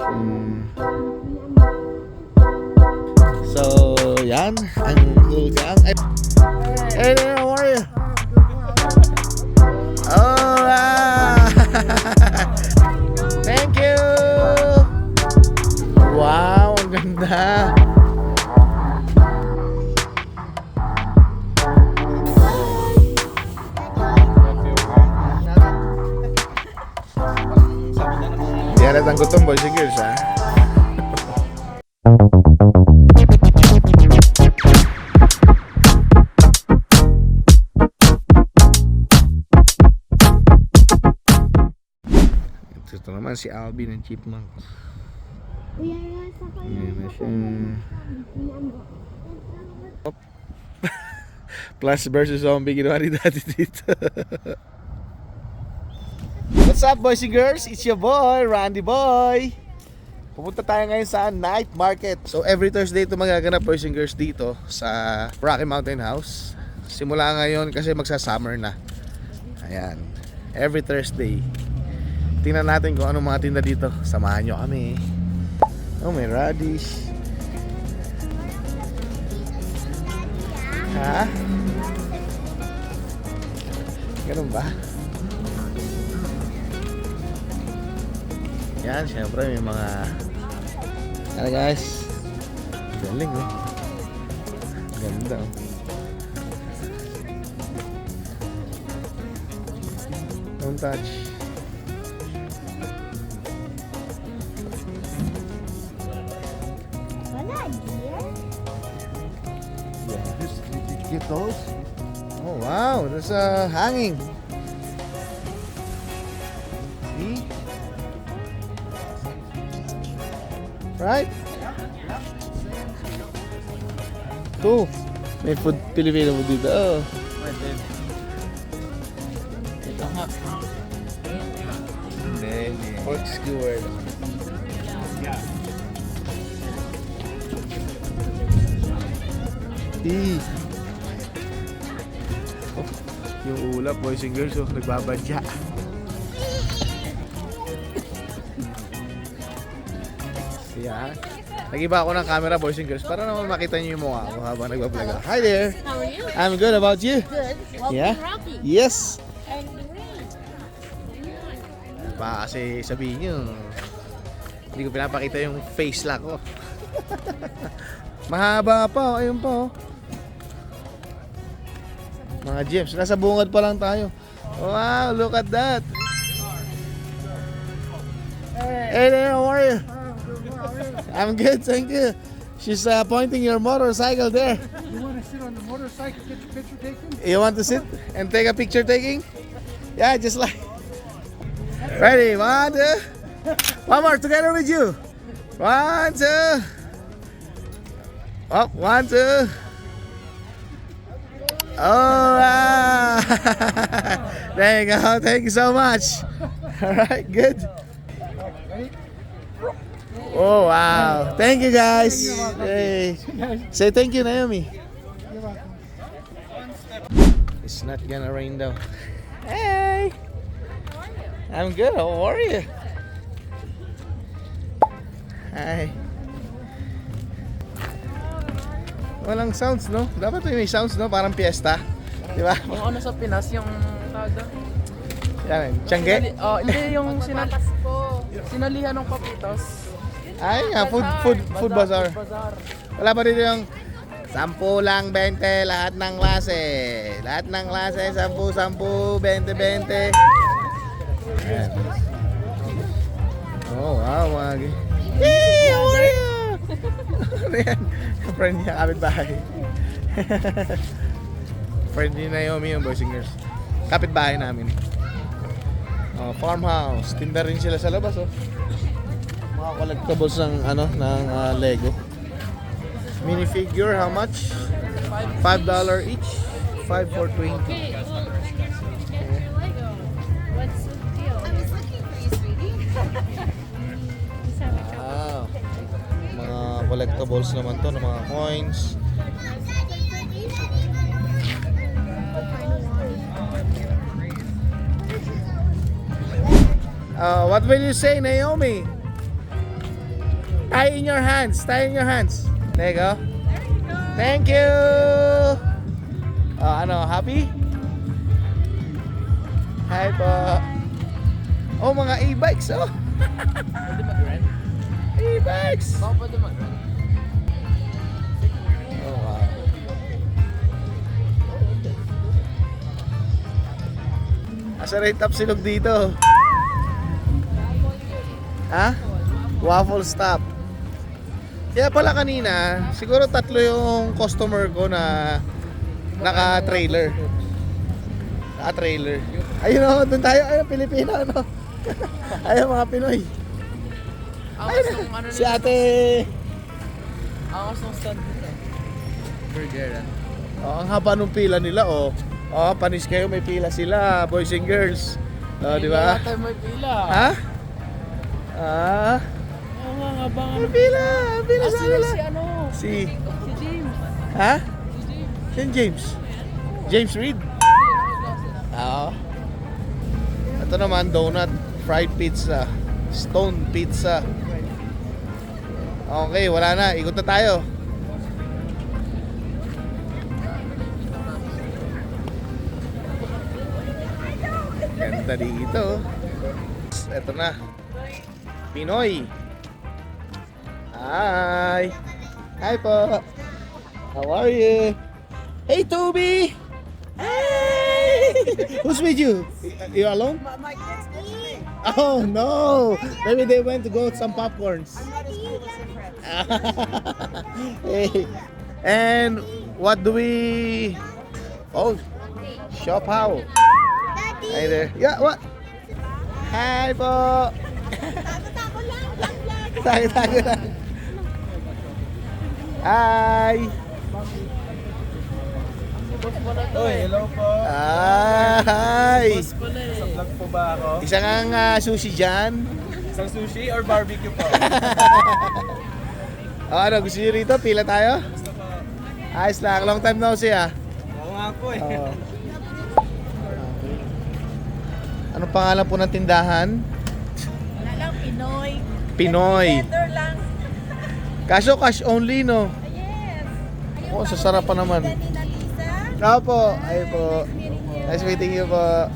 So, yan. Ang cool gang. Hey there, how are you? Oh, thank you! Wow, ang ganda! Di halatang gutom, boys and girls, ha? Ito naman si Alvin ng Chipmunks. Ayan na siya. Plus versus Zombie, ginawa ni Daddy dito. What's up, boys and girls? It's your boy, Randy Boy. Pupunta tayo ngayon sa night market. So every Thursday ito magaganap, boys and girls, dito sa Rocky Mountain House. Simula ngayon kasi magsa-summer na. Ayan, every Thursday. Tingnan natin kung anong mga tinda dito. Samahan nyo kami. Oh, may radish. Ha? Ganun ba? Yan, syempre may mga ano guys. Galing, oh. Ganda, oh. Don't touch. Get those? Oh wow, there's hanging. See? Right? Cool. May food Pilipino mo dito. Oh. Ito nga. Pork skewer. Yung ulap, boys and girls, oh, nagbabadya. Yan. Nag-iba ako ng camera, boys and girls, para naman makita niyo yung mukha ko habang nagbablog ako. Hi there! How are you? I'm good, about you? Good. Welcome Yeah? to Rocky. Yes! And Ray. Baka kasi sabihin nyo, hindi ko pinapakita yung face lock ko. Mahaba pa, oh. Ayun pa, oh. Mga gems, nasa bungad pa lang tayo. Wow, look at that. Hey there, how are you? I'm good, thank you. She's pointing your motorcycle there. You want to sit on the motorcycle, get your picture taken? You want to sit and take a picture taking? Yeah, just like. Ready, 1, 2. One more, together with you. 1, 2. Up, 1, 2. Alright. There you go. Thank you so much. Alright, good. Oh wow. Thank you guys. Hey. Say thank you, Naomi. It's not gonna rain though. Hey. I'm good. How are you? Hi. Walang sounds, no? Dapat may sounds, no? Parang piyesta. Di ba? Yung ano sa Pinas, yung tawag doon? Yan, tiyangge? Oh, hindi yung sinalihan ng papitos. Ay nga, food bazaar. Wala pa dito yung 10 lang 20, lahat ng klase. Lahat ng klase, 10, 10, 20, 20. Ayan. Oh, wow, mga Hey, how are you? Ano yan? Friend niya, kapitbahay. Friend ni Naomi yung boys and girls. Kapitbahay namin. Oh, farmhouse. Tinda rin sila sa labas, oh. Mga collectibles ng ano ng Lego. Minifigure, how much? $5 each. 5 for 20. Okay, well, I guess we can get your Lego. What's the deal? I was looking for you, sweetie. Just having trouble. Wow. Mga collectibles naman to, ng mga coins. What will you say, Naomi? Tie in your hands. Tie in your hands. There you go. Thank you. Ano, happy? Hi po. Oh, mga e-bikes, oh. Pwede mag-rent? E-bikes. Baka pwede mag-rent. Oh, wow. Asa rin top silog dito? Ha? Waffle stop. Kaya pala kanina, siguro 3 yung customer ko na naka-trailer. Naka-trailer. Ayun o, doon tayo. Ayun, Pilipino, ano? Ayun, mga Pinoy. Angas ng ano Si ate. Angas ng stand nila. Burger, ano? Oh, ang haba nung pila nila, oh. Oh, panis kayo, may pila sila, boys and girls. Oh, di ba? Hindi tayo may pila. Ha? Ah, Oo nga, nga ba nga. may pila, pila sa Sino nila. si ano? Si, Si James. ha? Si James. Si James. James Reed. Oo. Ito naman, donut, fried pizza, stone pizza. Okay, wala na. Ikot na tayo. Ganda dito. Ito na. Pinoy. Hi. Hi po. How are you? Hey, Toby. Hey. Who's with you? You alone? My kids with me. Oh no. Maybe they went to go some popcorns. I'm not as cool as your friends. Hey. And what do we? Oh, shop how? Hi there. Yeah, what? Hi po. Tago-tago lang. Tago-tago lang. Hi. Oy, hello po. Hi. Pala eh. Sa vlog po ba ako? Isang ang sushi dyan. Isang sushi or barbecue po? Oh, ano, gusto nyo rito? Pila tayo? Gusto po. Ayos lang. Long time no see ah. Oo nga po eh. Oo. Anong pangalan po ng tindahan? Wala lang, Pinoy. Pinoy. Together lang. Kaso cash only, no? Yes. Oh, sasarap pa naman. Nina Lisa. Ako po. Ay po. Nice meeting you po.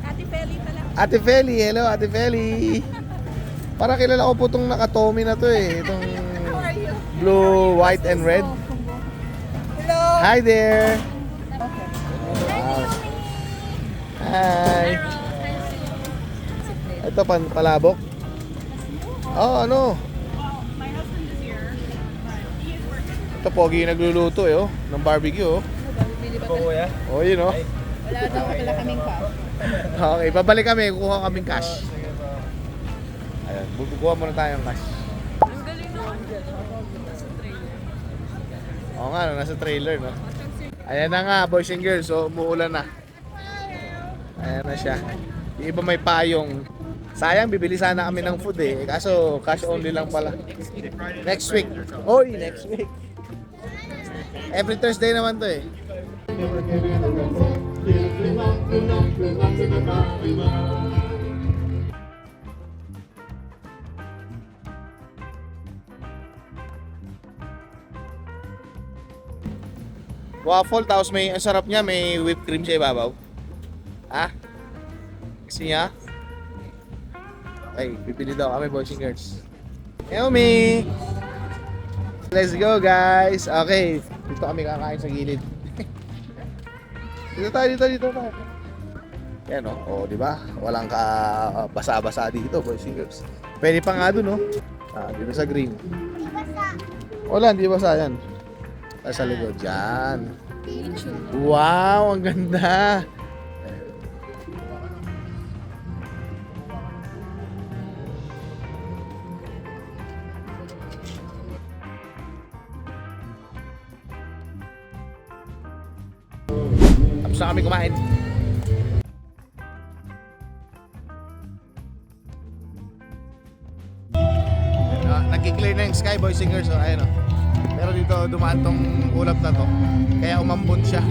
Ate Feli pala. Ate Feli. Hello, Ate Feli. Para kilala ko po itong naka-Tommy na to eh. Itong How are you? blue, white, and red. Hello. Hi there. Hi. Ito palabok. Oh, ano? Ito pogi yung nagluluto eh, oh, ng barbecue, oh. Po kuya. Oh, yun, oh. Wala daw pala kaming cash. Okay, babalik kami, kukuha kaming cash. Ayan, bubukuha muna tayong cash. Ang galing naman dyan. Oo nga, no, nasa trailer, no? Ayan na nga, boys and girls, so umuulan na. Ayan na siya. Yung iba may payong. Sayang, bibili sana kami ng food eh. Kaso, cash only lang pala. Next week. Oy, next week. Every Thursday naman to eh. Waffle, tapos may, ang sarap niya, may whipped cream sa ibabaw. Ha? Gusto niya? Okay, bibili daw kami, boys and girls. Yummy! Let's go, guys! Okay, dito kami kakain sa gilid. Dito tayo. Yan, oh, di ba? Walang basa-basa dito, boys and girls. Pwede pa nga dun, oh. Dito sa green. Wala, hindi basa yan. Sa likod, dyan. Wow, ang ganda! Tapos na kami kumain. Nag-clear na yung sky, boys and girls. So, ayun, oh. Pero dito dumaan tong ulap na to. Kaya umambon siya.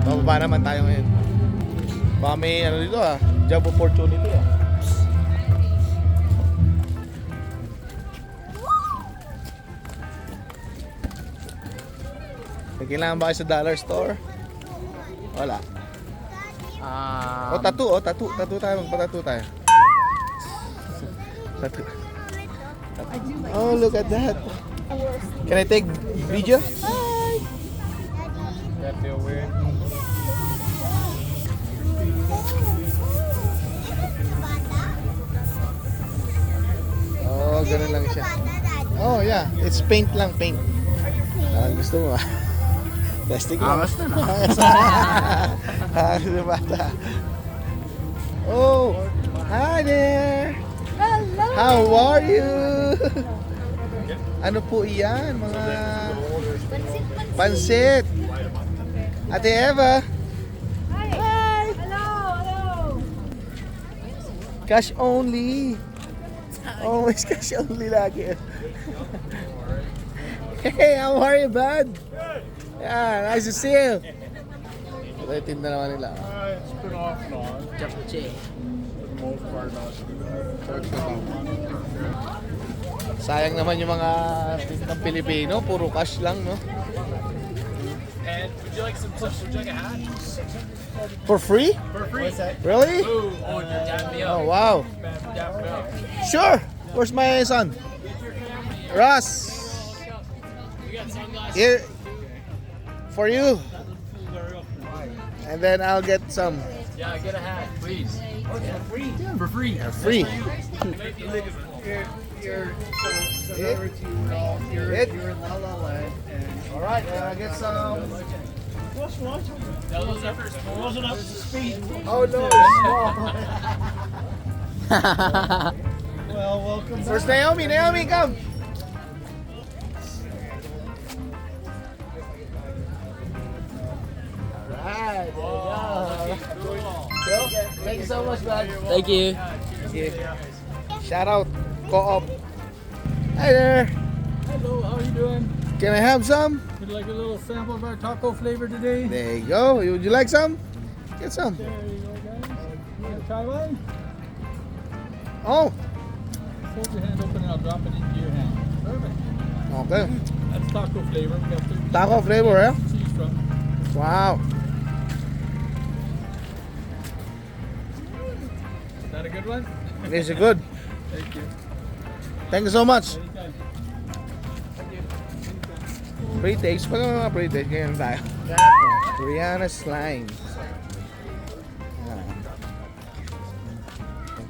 Bababa naman tayo ngayon. Baka may ano dito job opportunity . May kailangan ba kayo sa dollar store? Wala. Tattoo. Tattoo tayo. Magpa-tattoo tayo. Tattoo. Oh, look at that. Can I take video? That feel weird. Oh, ganun lang siya. Oh, yeah. It's paint lang, paint. Gusto mo ah. Plastic lang. Angas na, no? Angas na bata. Oh, hi there. Hello! How are you? Ano po iyan? Mga pansit. Ate Eva. Hi! Hello! Hello! Cash only. Always cash only lagi. Hey, how are you, bud? Yeah, nice to see you. Ito yung tinda naman nila. It's been off and on. Japche. For the most part, not too bad. Sayang naman yung mga tindang Pilipino, puro cash lang, no? And would you like a hat? For free? For free. Really? Ooh, oh, you're dapping me up. Oh, wow. Dap me up. Sure. Where's my son? Ross. Here. For you. And then I'll get some. Yeah, get a hat, please. Oh, yeah, free. Yeah, for free. Free. You're It? in La La Land, and Alright, I'll get some. Wasn't up to speed. Oh no, it's small. well, welcome. Where's Naomi? Naomi, come. Alright, there you go. Thank you so much, bud. Thank you. Shout out, Co-op. Hi there. Hello, how are you doing? Can I have some? Would you like a little sample of our taco flavor today? There you go. Would you like some? Get some. There you go, guys. You want to try one? Oh, Hold your hand open and I'll drop it into your hand. Perfect. okay. That's taco flavor. We got 30 Taco flavor, eh? cheese from. Wow. Is that a good one? This is good. Thank you. Thank you so much. Anytime. Pre-takes. Pag mga pre-takes, ganyan tayo. Rihanna Slime.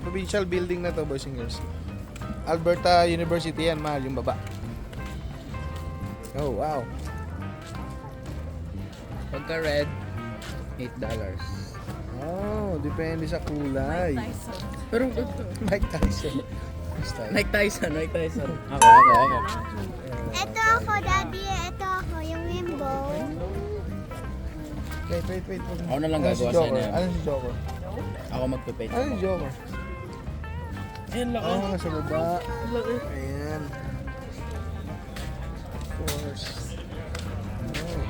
Provincial building na to, boys and girls. Alberta University yan, mahal yung baba. Oh, wow. Pagka red, $8. Oh, depende sa kulay. Pero Mike Tyson. Mike Tyson. Ako. Ito ako, Daddy. Ito ako, yung rainbow. Wait. Ako na lang Ano si gagawa Joker? sa'yo. Ano si Joker? Ako magpe-paint. Ano si Joker? Ayan lang. Oh, nasa baba. Ayan. Of course. Oh.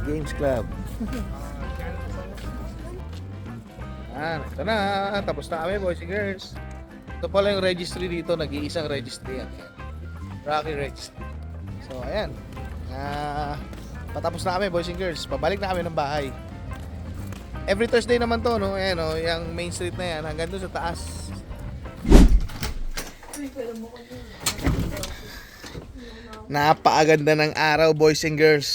Games Club. Ito na. Tapos na kami, boys and girls. Ito pala yung registry dito. Nag-iisang registry yan. Rocky Registry. So, ayan. Patapos na kami, boys and girls. Pabalik na kami ng bahay. Every Thursday naman to, no? Ayan, no? Yung main street na yan. Hanggang doon sa taas. Napakaganda ng araw, boys and girls.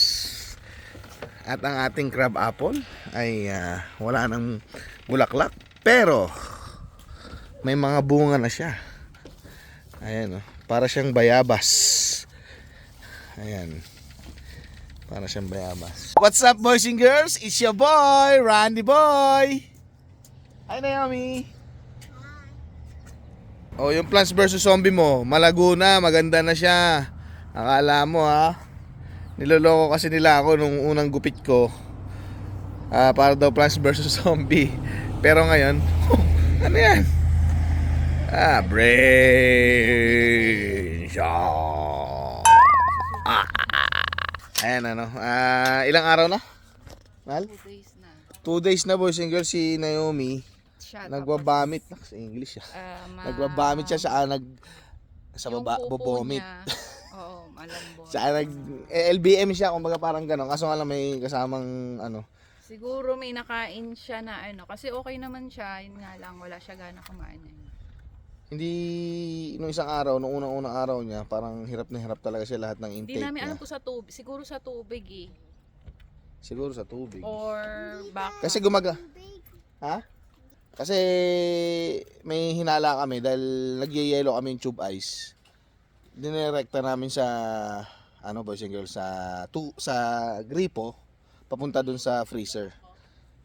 At ang ating crab apple ay wala nang bulaklak, pero may mga bunga na siya. Ayan, oh, para siyang bayabas. Ayan. Para siyang bayabas. What's up, boys and girls? It's your boy, Randy Boy. Hi, Naomi. Oh, yung Plants vs. Zombie mo, malago na, maganda na siya. Akala mo ha. Niloloko kasi nila ako nung unang gupit ko. Para daw Plants vs. Zombie. Pero ngayon, ano yan? Brain shot. Ayan ano. Ilang araw na? Mal? 2 days na. 2 days na, boys and girls, si Naomi. Siya, Nagbabamit. Sa English siya. Nagbabamit siya sa baba, yung pupo bobomit. niya, oo, malambot. LBM siya, kumbaga parang gano'n. Kaso nga lang may kasamang ano. Siguro may nakain siya na ano, kasi okay naman siya, yun nga lang, wala siya gana kumain eh. Hindi, nung isang araw, nung unang-unang araw niya, parang hirap na hirap talaga siya lahat ng Hindi intake namin niya. alam po sa tubig, siguro sa tubig eh. Siguro sa tubig. Or baka. Kasi ha? Kasi may hinala kami dahil nagyayelo kami yung tube ice. Dinirekta namin sa boys and girls sa gripo papunta dun sa freezer.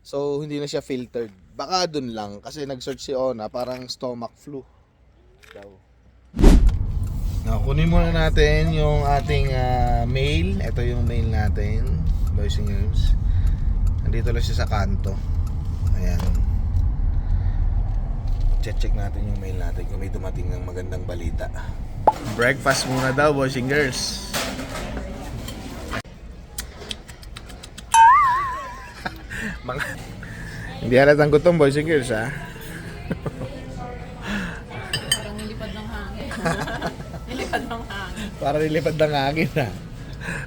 So hindi na siya filtered. Baka dun lang kasi nag-search si Ona parang stomach flu daw. Kunin muna natin yung ating mail. Ito yung mail natin, boys and girls. Nandito lang siya sa kanto. Ayan. Check natin yung mail natin kung may dumating ng magandang balita. Breakfast muna daw, boys and girls. Mga hindi halatang gutom, boys and girls, ha? Parang nilipad ng hangin. Nilipad ng hangin. Para nilipad ng hangin, ha?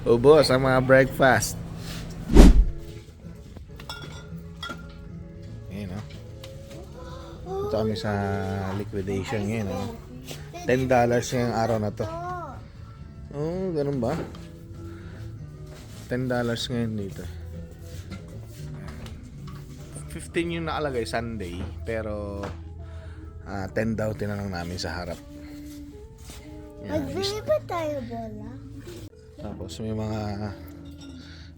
Ubos ang mga breakfast. Ayan, oh. Ito kami sa liquidation ngayon, oh. $10 yung araw na to. Oh, ganun ba? $10 ngayon dito. 15 yung nakalagay Sunday, pero 10 daw tinanong namin sa harap. Yan. Magbili ba tayo bola? Tapos may mga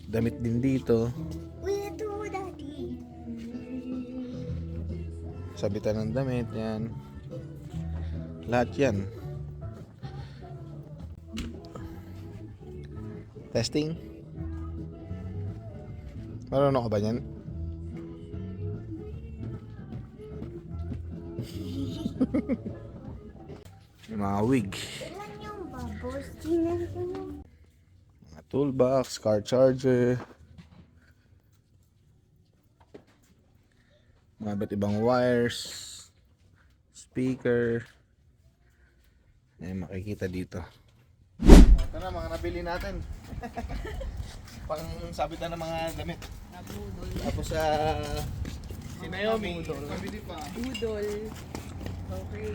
damit din dito. Uy, ito mo dati. Sabitan ng damit, yan. Lahat yan. Testing. Marunong ka ba yan? Yung mga wig. Ilan yung bubbles? Tingnan ko yung... Mga toolbox, car charger. Mga iba't ibang wires. Speaker. Ayan, makikita dito. Ito na mga nabili natin. Pang sabitan ng mga damit. Nabudol. Tapos sa si Naomi, nabili pa. Budol. Okay.